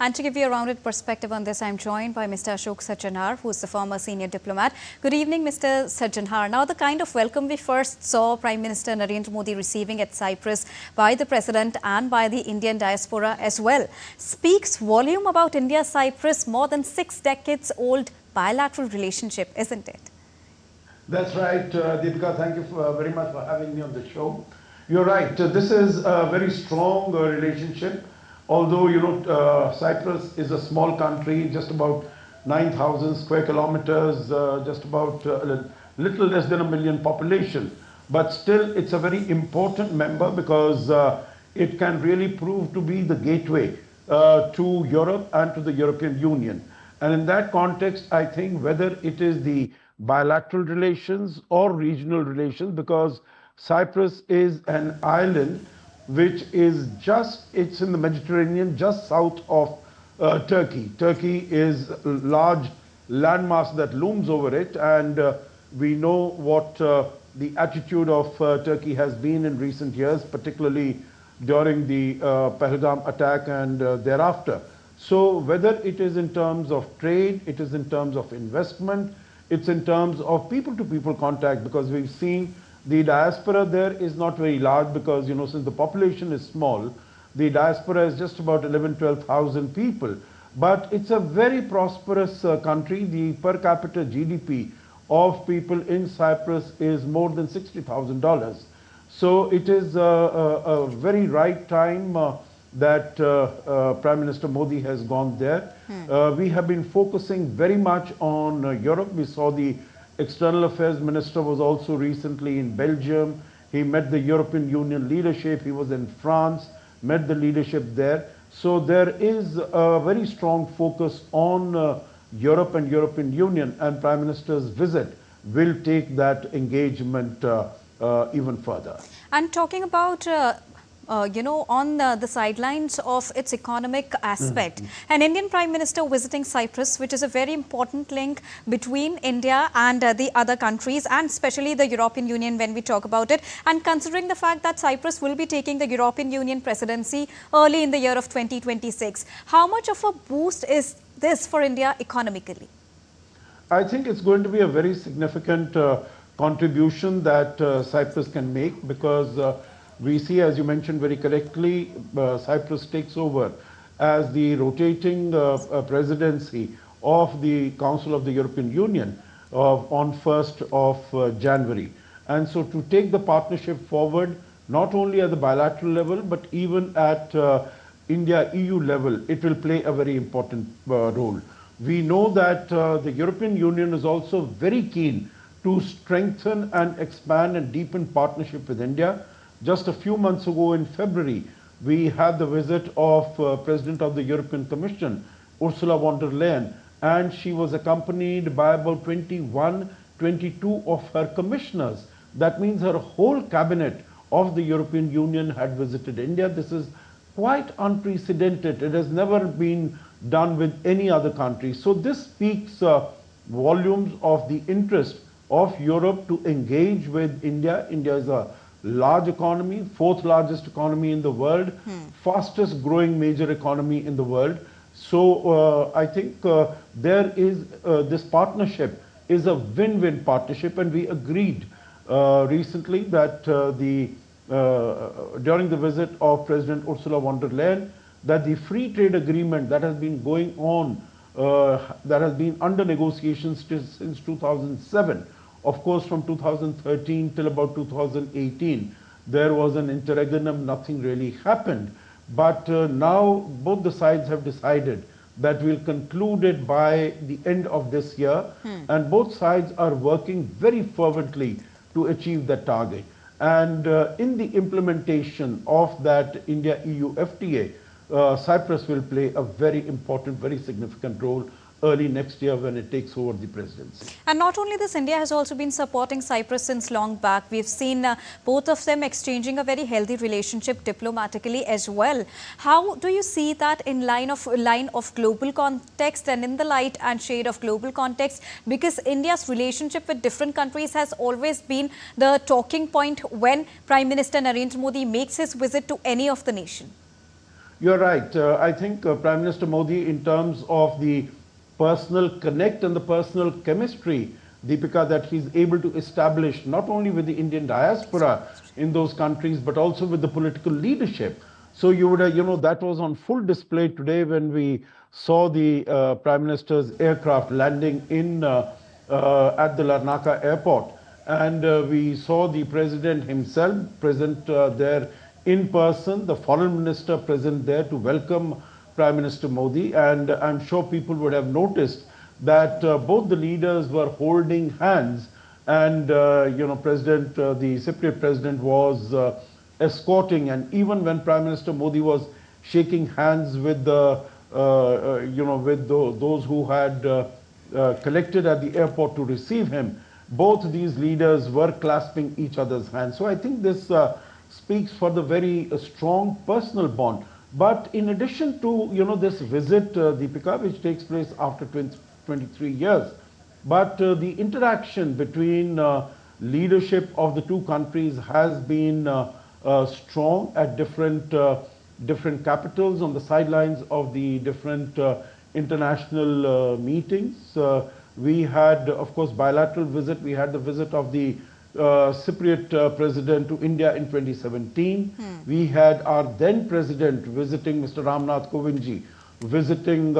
And to give you a rounded perspective on this, I'm joined by Mr. Ashok Sajjanhar, who is the former senior diplomat. Good evening, Mr. Sajjanhar. Now, the kind of welcome we first saw Prime Minister Narendra Modi receiving at Cyprus by the President and by the Indian diaspora as well speaks volume about India-Cyprus, more than 6 decades old bilateral relationship, isn't it? That's right, Deepika. Thank you very much for having me on the show. You're right. This is a very strong relationship. Although, Cyprus is a small country, just about 9,000 square kilometers, just about a little less than 1 million population. But still, it's a very important member because it can really prove to be the gateway to Europe and to the European Union. And in that context, I think whether it is the bilateral relations or regional relations, because Cyprus is an island which is it's in the Mediterranean, just south of Turkey. Turkey is a large landmass that looms over it, and we know what the attitude of Turkey has been in recent years, particularly during the Pahalgam attack and thereafter. So whether it is in terms of trade, it is in terms of investment, it's in terms of people-to-people contact, because we've seen the diaspora there is not very large because, since the population is small, the diaspora is just about 12,000 people. But it's a very prosperous country. The per capita GDP of people in Cyprus is more than $60,000. So it is a very right time that Prime Minister Modi has gone there. We have been focusing very much on Europe. We saw the External Affairs Minister was also recently in Belgium. He met the European Union leadership. He was in France, met the leadership there. So there is a very strong focus on Europe and European Union, and Prime Minister's visit will take that engagement even further. And talking about on the sidelines of its economic aspect, an Indian Prime Minister visiting Cyprus, which is a very important link between India and the other countries, and especially the European Union when we talk about it, and considering the fact that Cyprus will be taking the European Union presidency early in the year of 2026, how much of a boost is this for India economically? I think it's going to be a very significant contribution that Cyprus can make, because we see, as you mentioned very correctly, Cyprus takes over as the rotating presidency of the Council of the European Union on 1st of January. And so to take the partnership forward, not only at the bilateral level, but even at India-EU level, it will play a very important role. We know that the European Union is also very keen to strengthen and expand and deepen partnership with India. Just a few months ago in February, we had the visit of President of the European Commission, Ursula von der Leyen, and she was accompanied by about 22 of her commissioners. That means her whole cabinet of the European Union had visited India. This is quite unprecedented. It has never been done with any other country. So this speaks volumes of the interest of Europe to engage with India. India is a large economy, 4th largest economy in the world, fastest growing major economy in the world. So I think there is this partnership is a win-win partnership, and we agreed recently that during the visit of President Ursula von der Leyen, that the free trade agreement that has been going on, that has been under negotiations since 2007, of course, from 2013 till about 2018, there was an interregnum, nothing really happened. But now both the sides have decided that we'll conclude it by the end of this year. And both sides are working very fervently to achieve that target. And in the implementation of that India-EU FTA, Cyprus will play a very important, very significant role early next year when it takes over the presidency. And not only this, India has also been supporting Cyprus since long back. We've seen both of them exchanging a very healthy relationship diplomatically as well. How do you see that in line of global context and in the light and shade of global context? Because India's relationship with different countries has always been the talking point when Prime Minister Narendra Modi makes his visit to any of the nation. You're right. I think Prime Minister Modi, in terms of the personal connect and the personal chemistry, Deepika, that he's able to establish not only with the Indian diaspora in those countries, but also with the political leadership. So you would, that was on full display today when we saw the Prime Minister's aircraft landing in at the Larnaca airport. And we saw the President himself present there in person, the Foreign Minister present there to welcome Prime Minister Modi. And I'm sure people would have noticed that both the leaders were holding hands, and the Cypriot President was escorting, and even when Prime Minister Modi was shaking hands with the those who had collected at the airport to receive him, both these leaders were clasping each other's hands. So I think this speaks for the very strong personal bond. But in addition to this visit, Deepika, which takes place after 23 years, but the interaction between leadership of the two countries has been strong at different capitals, on the sidelines of the different international meetings. We had, of course, bilateral visit. We had the visit of the Cypriot president to India in 2017. We had our then president visiting, Mr. Ramnath Kovindji, visiting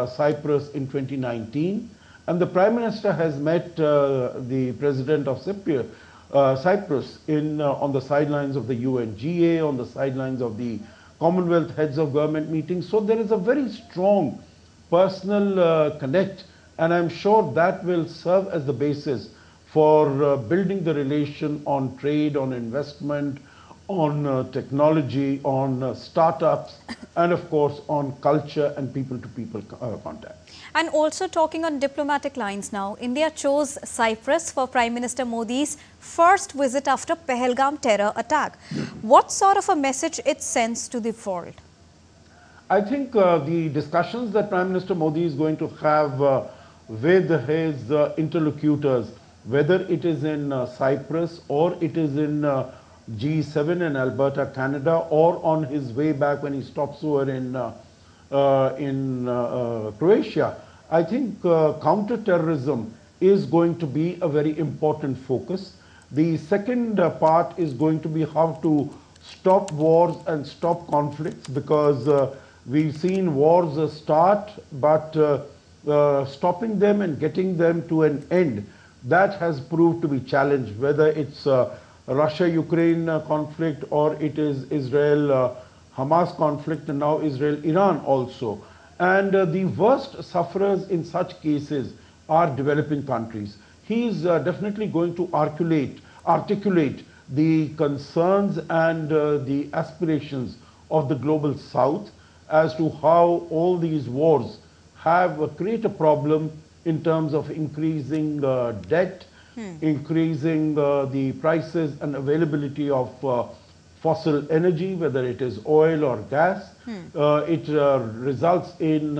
Cyprus in 2019. And the Prime Minister has met the president of Cyprus on the sidelines of the UNGA, on the sidelines of the Commonwealth Heads of Government meetings. So there is a very strong personal connect, and I'm sure that will serve as the basis for building the relation on trade, on investment, on technology, on startups, and of course on culture and people-to-people contact. And also talking on diplomatic lines now, India chose Cyprus for Prime Minister Modi's first visit after Pahalgam terror attack. What sort of a message it sends to the world? I think the discussions that Prime Minister Modi is going to have with his interlocutors, whether it is in Cyprus or it is in G7 in Alberta, Canada, or on his way back when he stops over in Croatia, I think counter-terrorism is going to be a very important focus. The second part is going to be how to stop wars and stop conflicts, because we've seen wars start, but stopping them and getting them to an end, that has proved to be challenged, whether it's Russia-Ukraine conflict or it is Israel-Hamas conflict, and now Israel-Iran also. And the worst sufferers in such cases are developing countries. He is definitely going to articulate the concerns and the aspirations of the global South as to how all these wars have create a problem in terms of increasing debt, increasing the prices and availability of fossil energy, whether it is oil or gas. It results in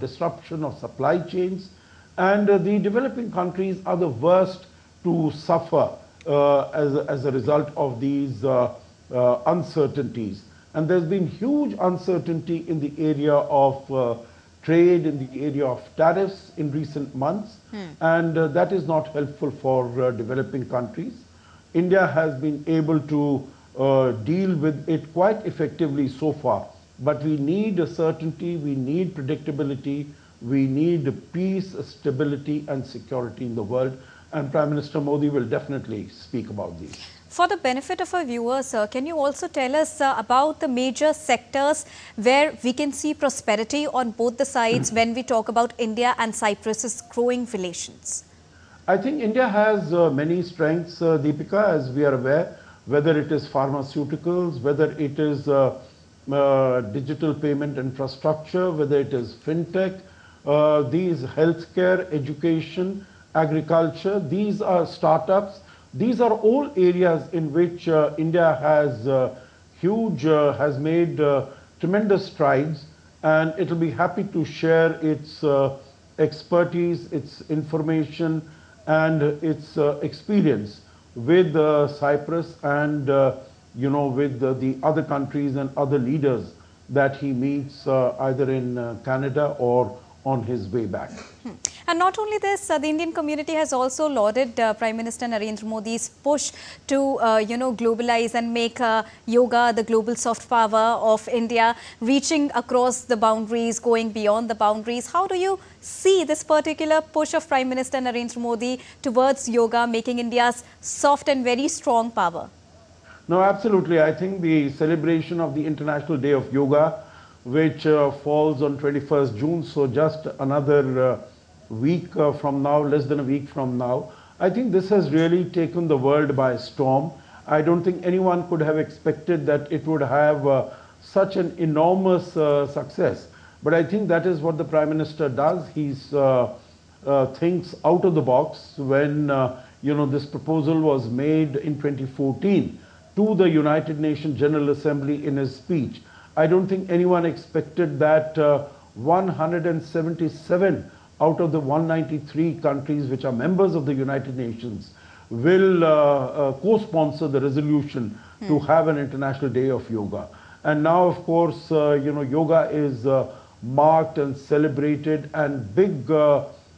disruption of supply chains, and the developing countries are the worst to suffer as a result of these uncertainties. And there's been huge uncertainty in the area of trade, in the area of tariffs in recent months, and that is not helpful for developing countries. India has been able to deal with it quite effectively so far, but we need certainty, we need predictability, we need peace, stability and security in the world, and Prime Minister Modi will definitely speak about these. For the benefit of our viewers, sir, can you also tell us about the major sectors where we can see prosperity on both the sides when we talk about India and Cyprus's growing relations? I think India has many strengths, Deepika, as we are aware, whether it is pharmaceuticals, whether it is digital payment infrastructure, whether it is fintech, these healthcare, education, agriculture, these are startups. These are all areas in which India has made tremendous strides, and it will be happy to share its expertise, its information, and its experience with Cyprus and with the other countries and other leaders that he meets either in Canada or on his way back. And not only this, the Indian community has also lauded Prime Minister Narendra Modi's push to, globalize and make yoga the global soft power of India, reaching across the boundaries, going beyond the boundaries. How do you see this particular push of Prime Minister Narendra Modi towards yoga, making India's soft and very strong power? No, absolutely. I think the celebration of the International Day of Yoga, which falls on 21st June, so just another week from now, less than a week from now, I think this has really taken the world by storm. I don't think anyone could have expected that it would have such an enormous success. But I think that is what the Prime Minister does. He thinks out of the box. When this proposal was made in 2014 to the United Nations General Assembly in his speech, I don't think anyone expected that 177 out of the 193 countries which are members of the United Nations will co-sponsor the resolution to have an International Day of Yoga. And now, of course, yoga is marked and celebrated, and big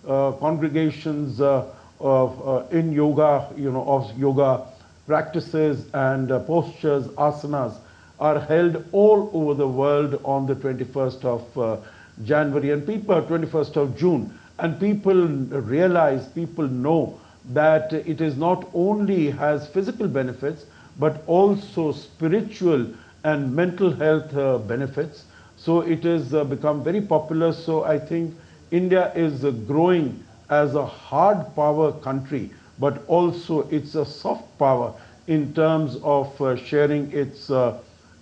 congregations in yoga, of yoga practices and postures, asanas, are held all over the world on the 21st of January and 21st of June. And people realize, people know that it is not only has physical benefits, but also spiritual and mental health benefits. So it has become very popular. So I think India is growing as a hard power country, but also it's a soft power in terms of sharing its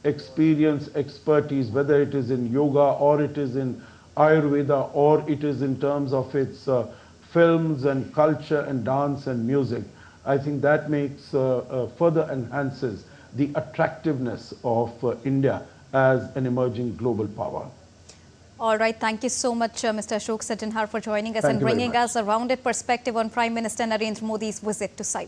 experience, expertise, whether it is in yoga or it is in Ayurveda or it is in terms of its films and culture and dance and music. I think that makes further enhances the attractiveness of India as an emerging global power. All right. Thank you so much, Mr. Ashok Sajanhar, for joining us Thank and you very bringing much. us a rounded perspective on Prime Minister Narendra Modi's visit to Cyprus.